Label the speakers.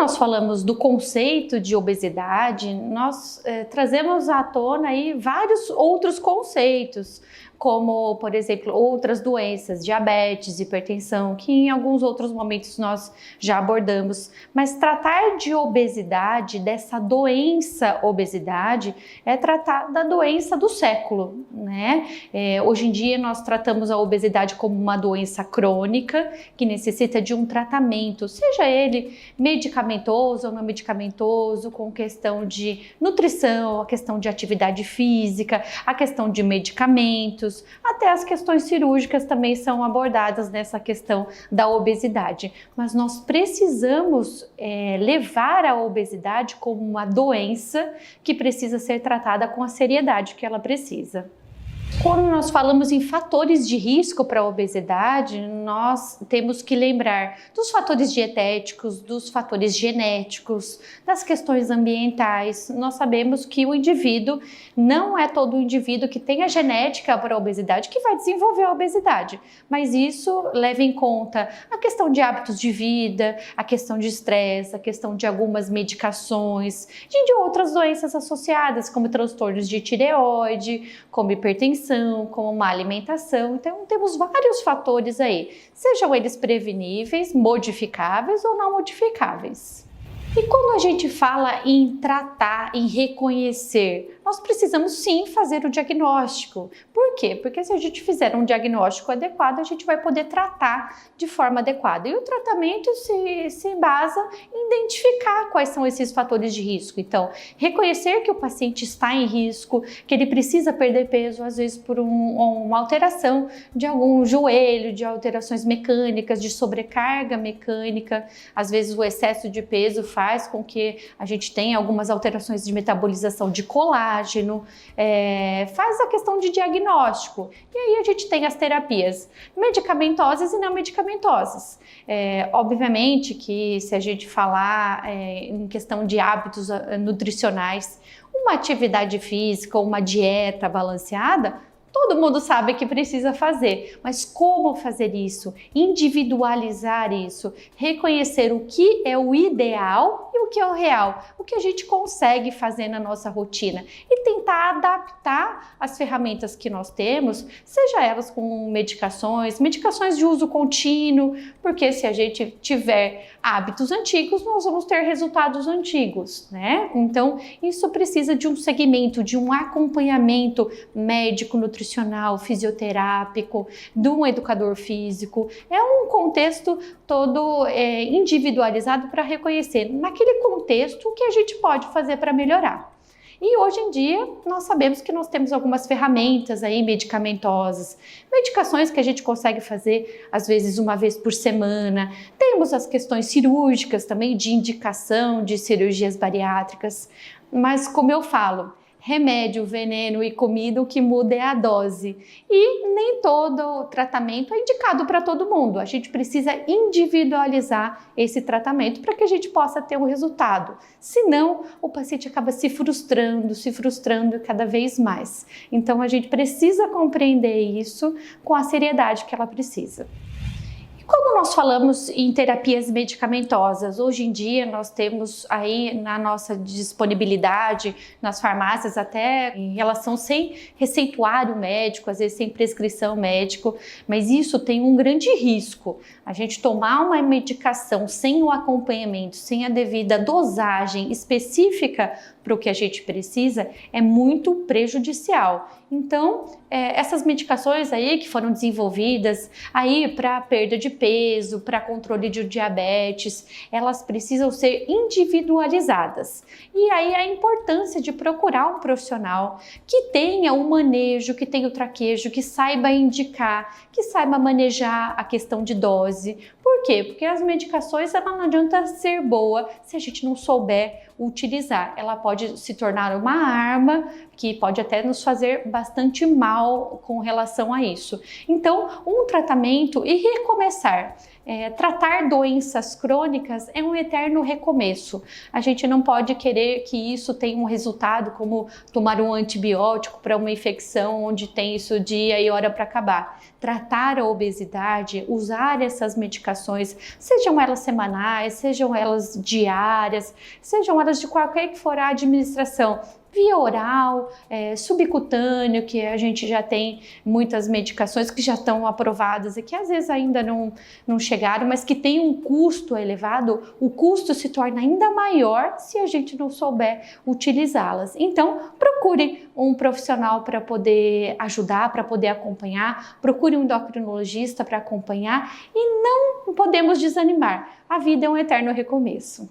Speaker 1: nós falamos do conceito de obesidade, nós trazemos à tona aí vários outros conceitos, como, por exemplo, outras doenças, diabetes, hipertensão, que em alguns outros momentos nós já abordamos. Mas tratar de obesidade, dessa doença obesidade, é tratar da doença do século, né? Hoje em dia nós tratamos a obesidade como uma doença crônica, que necessita de um tratamento, seja ele medicamentoso ou não medicamentoso, com questão de nutrição, a questão de atividade física, a questão de medicamentos, até as questões cirúrgicas também são abordadas nessa questão da obesidade. Mas nós precisamos levar a obesidade como uma doença que precisa ser tratada com a seriedade que ela precisa. Quando nós falamos em fatores de risco para a obesidade, nós temos que lembrar dos fatores dietéticos, dos fatores genéticos, das questões ambientais. Nós sabemos que o indivíduo, não é todo indivíduo que tem a genética para a obesidade que vai desenvolver a obesidade, mas isso leva em conta a questão de hábitos de vida, a questão de estresse, a questão de algumas medicações, de outras doenças associadas, como transtornos de tireoide, como hipertensão, como má alimentação. Então temos vários fatores aí, sejam eles preveníveis, modificáveis ou não modificáveis. E quando a gente fala em tratar, em reconhecer, nós precisamos sim fazer o diagnóstico. Por quê? Porque se a gente fizer um diagnóstico adequado, a gente vai poder tratar de forma adequada. E o tratamento se embasa em identificar quais são esses fatores de risco. Então, reconhecer que o paciente está em risco, que ele precisa perder peso, às vezes por uma alteração de algum joelho, de alterações mecânicas, de sobrecarga mecânica. Às vezes o excesso de peso faz com que a gente tenha algumas alterações de metabolização de colágeno, faz a questão de diagnóstico. E aí a gente tem as terapias medicamentosas e não medicamentosas. Obviamente que se a gente falar em questão de hábitos nutricionais, uma atividade física ou uma dieta balanceada, todo mundo sabe que precisa fazer, mas como fazer isso? Individualizar isso, reconhecer o que é o ideal e o que é o real, o que a gente consegue fazer na nossa rotina e tentar adaptar as ferramentas que nós temos, seja elas com medicações de uso contínuo, porque se a gente tiver hábitos antigos, nós vamos ter resultados antigos, né? Então, isso precisa de um segmento, de um acompanhamento médico, nutricional, fisioterápico, de um educador físico. É um contexto todo individualizado para reconhecer, naquele contexto, o que a gente pode fazer para melhorar. E hoje em dia nós sabemos que nós temos algumas ferramentas aí medicamentosas, medicações que a gente consegue fazer às vezes uma vez por semana. Temos as questões cirúrgicas também, de indicação de cirurgias bariátricas, mas como eu falo, remédio, veneno e comida, o que muda é a dose. E nem todo tratamento é indicado para todo mundo. A gente precisa individualizar esse tratamento para que a gente possa ter um resultado. Senão, o paciente acaba se frustrando cada vez mais. Então, a gente precisa compreender isso com a seriedade que ela precisa. Quando nós falamos em terapias medicamentosas, hoje em dia nós temos aí na nossa disponibilidade, nas farmácias, até em relação sem receituário médico, às vezes sem prescrição médica, mas isso tem um grande risco. A gente tomar uma medicação sem o acompanhamento, sem a devida dosagem específica para o que a gente precisa, é muito prejudicial. Então, essas medicações aí que foram desenvolvidas aí para perda de peso, para controle de diabetes, elas precisam ser individualizadas. E aí a importância de procurar um profissional que tenha o manejo, que tenha o traquejo, que saiba indicar, que saiba manejar a questão de dose. Por quê? Porque as medicações, ela não adianta ser boa se a gente não souber utilizar. Ela pode se tornar uma arma que pode até nos fazer bastante mal com relação a isso. Então, um tratamento e recomeçar. Tratar doenças crônicas é um eterno recomeço. A gente não pode querer que isso tenha um resultado como tomar um antibiótico para uma infecção onde tem isso dia e hora para acabar. Tratar a obesidade, usar essas medicações, sejam elas semanais, sejam elas diárias, sejam elas de qualquer que for a administração, via oral, subcutâneo, que a gente já tem muitas medicações que já estão aprovadas e que às vezes ainda não chegaram, mas que tem um custo elevado, o custo se torna ainda maior se a gente não souber utilizá-las. Então, procure um profissional para poder ajudar, para poder acompanhar, procure um endocrinologista para acompanhar e não podemos desanimar. A vida é um eterno recomeço.